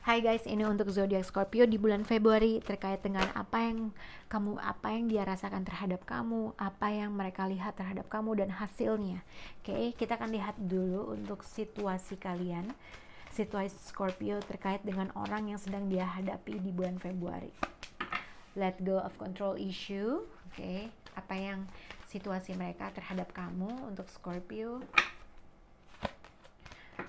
Hai guys, ini untuk zodiak Scorpio di bulan Februari terkait dengan apa yang dia rasakan terhadap kamu, apa yang mereka lihat terhadap kamu dan hasilnya. Oke, kita akan lihat dulu untuk situasi kalian, situasi Scorpio terkait dengan orang yang sedang dia hadapi di bulan Februari. Let go of control issue. Oke, apa yang situasi mereka terhadap kamu untuk Scorpio.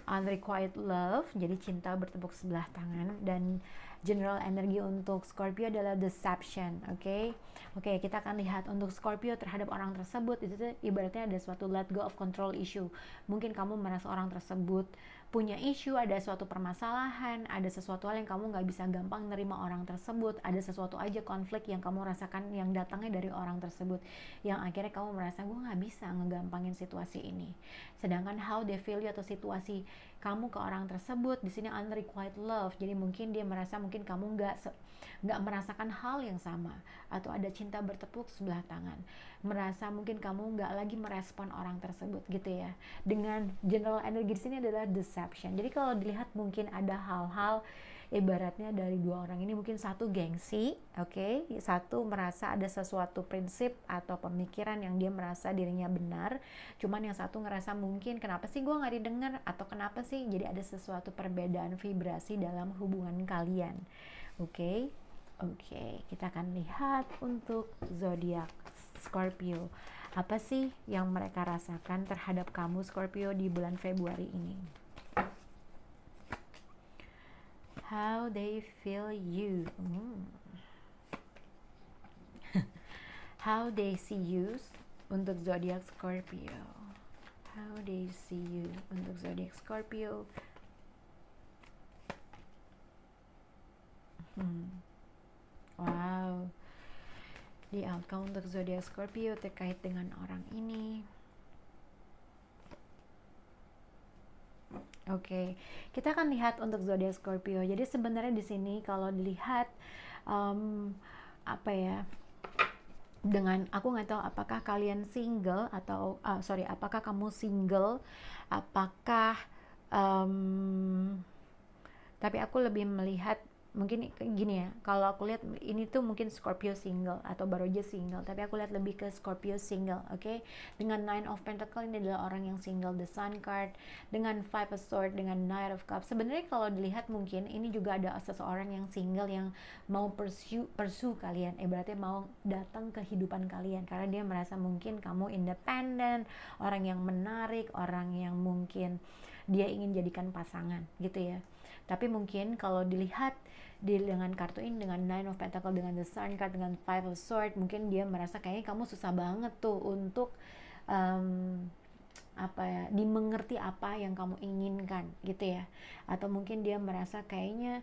Unrequited love, jadi cinta bertepuk sebelah tangan, dan general energi untuk Scorpio adalah deception. Oke, kita akan lihat untuk Scorpio terhadap orang tersebut itu tuh ibaratnya ada suatu let go of control issue. Mungkin kamu merasa orang tersebut punya isu, ada suatu permasalahan, ada sesuatu hal yang kamu nggak bisa gampang nerima orang tersebut, ada sesuatu aja konflik yang kamu rasakan yang datangnya dari orang tersebut, yang akhirnya kamu merasa gue nggak bisa ngegampangin situasi ini. Sedangkan how they feel you atau situasi kamu ke orang tersebut di sini unrequited love, jadi mungkin dia merasa mungkin kamu nggak merasakan hal yang sama, atau ada cinta bertepuk sebelah tangan, merasa mungkin kamu nggak lagi merespon orang tersebut gitu ya. Dengan general energi di sini adalah deception. Jadi kalau dilihat mungkin ada hal-hal ibaratnya dari dua orang ini, mungkin satu gengsi, oke, satu merasa ada sesuatu prinsip atau pemikiran yang dia merasa dirinya benar, cuman yang satu ngerasa mungkin kenapa sih gue nggak didengar, atau kenapa sih, jadi ada sesuatu perbedaan vibrasi dalam hubungan kalian. Oke, kita akan lihat untuk zodiak Scorpio, apa sih yang mereka rasakan terhadap kamu Scorpio di bulan Februari ini. How they feel you. How they see you untuk zodiak Scorpio. How they see you untuk zodiak Scorpio. Wow. Di outcome untuk zodiak Scorpio terkait dengan orang ini. Oke, kita akan lihat untuk zodiak Scorpio. Jadi sebenarnya di sini kalau dilihat dengan aku nggak tahu apakah kalian single atau apakah kamu single, apakah tapi aku lebih melihat mungkin gini ya, kalau aku lihat ini tuh mungkin Scorpio single atau baru aja single, tapi aku lihat lebih ke Scorpio single. Oke, dengan Nine of Pentacles ini adalah orang yang single, the Sun card, dengan Five of Swords, dengan Knight of Cups. Sebenarnya kalau dilihat mungkin ini juga ada seseorang yang single yang mau pursue kalian, berarti mau datang ke kehidupan kalian karena dia merasa mungkin kamu independen, orang yang menarik, orang yang mungkin dia ingin jadikan pasangan gitu ya. Tapi mungkin kalau dilihat dengan kartu ini, dengan Nine of Pentacles, dengan The Sun card, dengan Five of Swords, mungkin dia merasa kayaknya kamu susah banget tuh untuk dimengerti apa yang kamu inginkan gitu ya. Atau mungkin dia merasa kayaknya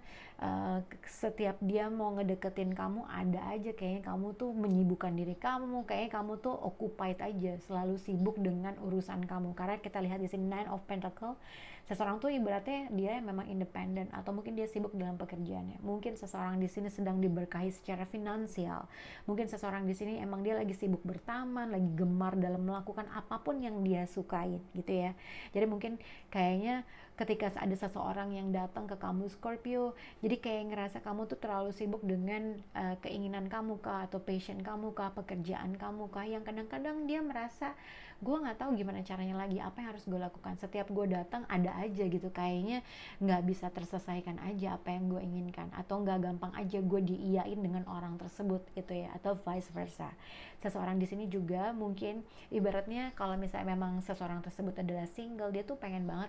setiap dia mau ngedeketin kamu ada aja kayaknya kamu tuh menyibukkan diri kamu, kayaknya kamu tuh occupied aja, selalu sibuk dengan urusan kamu. Karena kita lihat di sini Nine of Pentacles, seseorang tuh ibaratnya dia memang independen atau mungkin dia sibuk dalam pekerjaannya. Mungkin seseorang di sini sedang diberkahi secara finansial. Mungkin seseorang di sini emang dia lagi sibuk bertaman, lagi gemar dalam melakukan apapun yang dia sukain gitu ya. Jadi mungkin kayaknya ketika ada seseorang yang datang ke kamu Scorpio, jadi kayak ngerasa kamu tuh terlalu sibuk dengan keinginan kamu kah, atau passion kamu kah, pekerjaan kamu kah, yang kadang-kadang dia merasa gue nggak tahu gimana caranya lagi, apa yang harus gue lakukan, setiap gue datang ada aja gitu, kayaknya nggak bisa terselesaikan aja apa yang gue inginkan, atau nggak gampang aja gue diiyain dengan orang tersebut gitu ya, atau vice versa. Seseorang di sini juga mungkin ibaratnya kalau misalnya memang seseorang tersebut adalah single, dia tuh pengen banget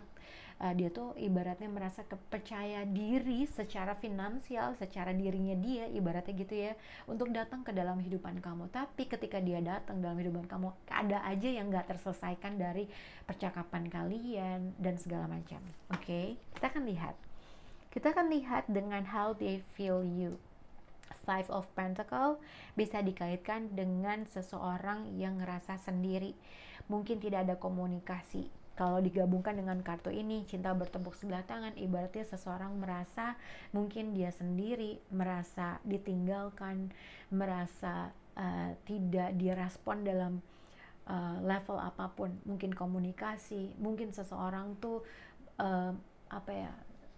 dia tuh ibaratnya merasa kepercaya diri secara finansial, secara dirinya dia ibaratnya gitu ya, untuk datang ke dalam kehidupan kamu. Tapi ketika dia datang dalam kehidupan kamu, ada aja yang gak terselesaikan dari percakapan kalian dan segala macam. Oke, kita akan lihat dengan how they feel you. Five of Pentacles bisa dikaitkan dengan seseorang yang ngerasa sendiri, mungkin tidak ada komunikasi. Kalau digabungkan dengan kartu ini, cinta bertepuk sebelah tangan, ibaratnya seseorang merasa mungkin dia sendiri, merasa ditinggalkan, merasa tidak direspon dalam level apapun. Mungkin komunikasi, mungkin seseorang tuh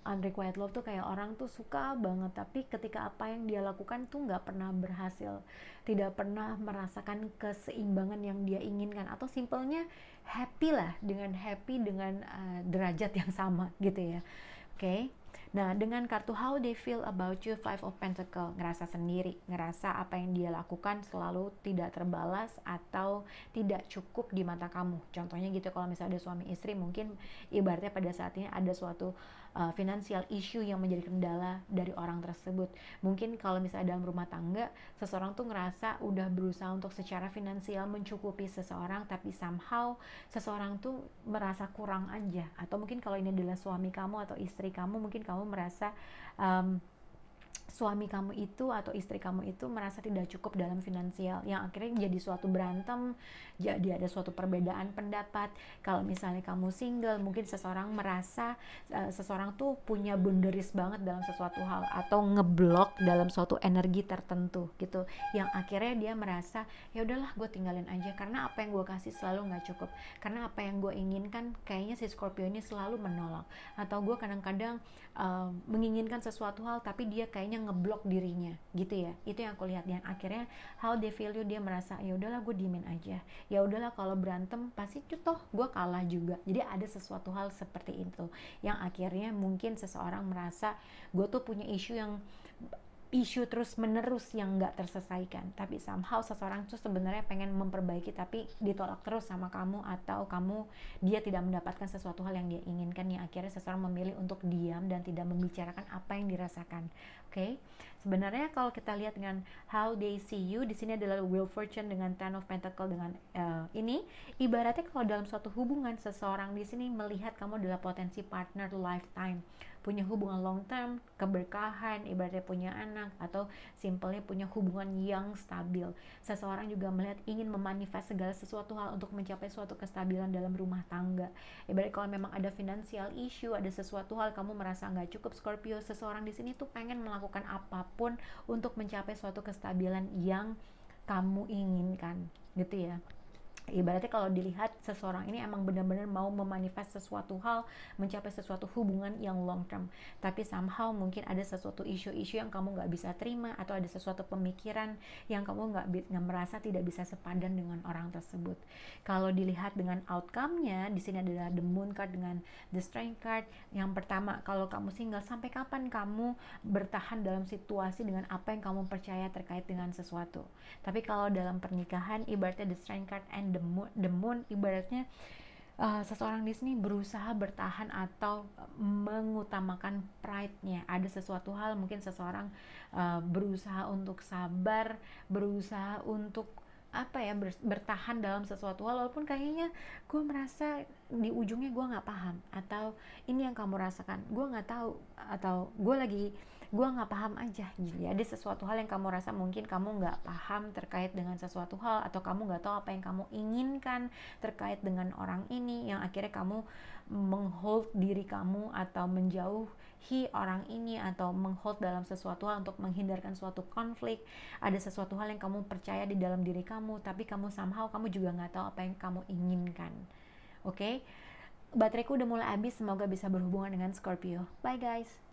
unrequited love tuh kayak orang tuh suka banget, tapi ketika apa yang dia lakukan tuh nggak pernah berhasil, tidak pernah merasakan keseimbangan yang dia inginkan, atau simpelnya happy dengan derajat yang sama gitu ya. Oke. Nah, dengan kartu how they feel about you, Five of Pentacle, ngerasa sendiri, ngerasa apa yang dia lakukan selalu tidak terbalas atau tidak cukup di mata kamu. Contohnya gitu, kalau misalnya ada suami istri, mungkin ibaratnya pada saat ini ada suatu financial issue yang menjadi kendala dari orang tersebut. Mungkin kalau misalnya dalam rumah tangga, seseorang tuh ngerasa udah berusaha untuk secara finansial mencukupi seseorang, tapi somehow seseorang tuh merasa kurang aja. Atau mungkin kalau ini adalah suami kamu atau istri kamu, mungkin kamu merasa um, suami kamu itu atau istri kamu itu merasa tidak cukup dalam finansial, yang akhirnya jadi suatu berantem, jadi ada suatu perbedaan pendapat. Kalau misalnya kamu single, mungkin seseorang merasa seseorang tuh punya boundaries banget dalam sesuatu hal, atau ngeblok dalam suatu energi tertentu gitu, yang akhirnya dia merasa ya udahlah gue tinggalin aja, karena apa yang gue kasih selalu nggak cukup, karena apa yang gue inginkan kayaknya si Scorpio ini selalu menolak, atau gue kadang-kadang menginginkan sesuatu hal tapi dia kayaknya ngeblok dirinya gitu ya. Itu yang aku lihat, yang akhirnya how they feel you, dia merasa ya udahlah gue diemin aja, ya udahlah kalau berantem pasti toh gue kalah juga. Jadi ada sesuatu hal seperti itu yang akhirnya mungkin seseorang merasa gue tuh punya isu terus menerus yang nggak terselesaikan, tapi somehow seseorang tuh sebenarnya pengen memperbaiki tapi ditolak terus sama kamu, atau dia tidak mendapatkan sesuatu hal yang dia inginkan, yang akhirnya seseorang memilih untuk diam dan tidak membicarakan apa yang dirasakan. Oke. Sebenarnya kalau kita lihat dengan how they see you, di sini adalah Wheel of Fortune dengan Ten of Pentacle dengan ini ibaratnya kalau dalam suatu hubungan, seseorang di sini melihat kamu adalah potensi partner lifetime, punya hubungan long term, keberkahan, ibaratnya punya anak, atau simpelnya punya hubungan yang stabil. Seseorang juga melihat ingin memanifest segala sesuatu hal untuk mencapai suatu kestabilan dalam rumah tangga. Ibaratnya kalau memang ada financial issue, ada sesuatu hal kamu merasa nggak cukup Scorpio, seseorang di sini tuh pengen melakukan apapun untuk mencapai suatu kestabilan yang kamu inginkan gitu ya. Ibaratnya kalau dilihat seseorang ini emang benar-benar mau memanifest sesuatu hal, mencapai sesuatu hubungan yang long term, tapi somehow mungkin ada sesuatu isu-isu yang kamu nggak bisa terima, atau ada sesuatu pemikiran yang kamu nggak merasa tidak bisa sepadan dengan orang tersebut. Kalau dilihat dengan outcome-nya, di sini adalah the moon card dengan the strength card. Yang pertama, kalau kamu single, sampai kapan kamu bertahan dalam situasi dengan apa yang kamu percaya terkait dengan sesuatu. Tapi kalau dalam pernikahan, ibaratnya the strength card and the moon ibaratnya seseorang di sini berusaha bertahan atau mengutamakan pride-nya. Ada sesuatu hal, mungkin seseorang berusaha untuk sabar, berusaha untuk bertahan dalam sesuatu hal, walaupun kayaknya gue merasa di ujungnya gue nggak paham, atau ini yang kamu rasakan gue nggak tahu, atau gue nggak paham aja. Jadi ada sesuatu hal yang kamu rasa mungkin kamu nggak paham terkait dengan sesuatu hal, atau kamu nggak tahu apa yang kamu inginkan terkait dengan orang ini, yang akhirnya kamu menghold diri kamu atau menjauhi orang ini, atau menghold dalam sesuatu hal untuk menghindarkan suatu konflik. Ada sesuatu hal yang kamu percaya di dalam diri kamu, tapi kamu somehow kamu juga nggak tahu apa yang kamu inginkan. Oke? Bateraiku udah mulai habis, semoga bisa berhubungan dengan Scorpio. Bye guys.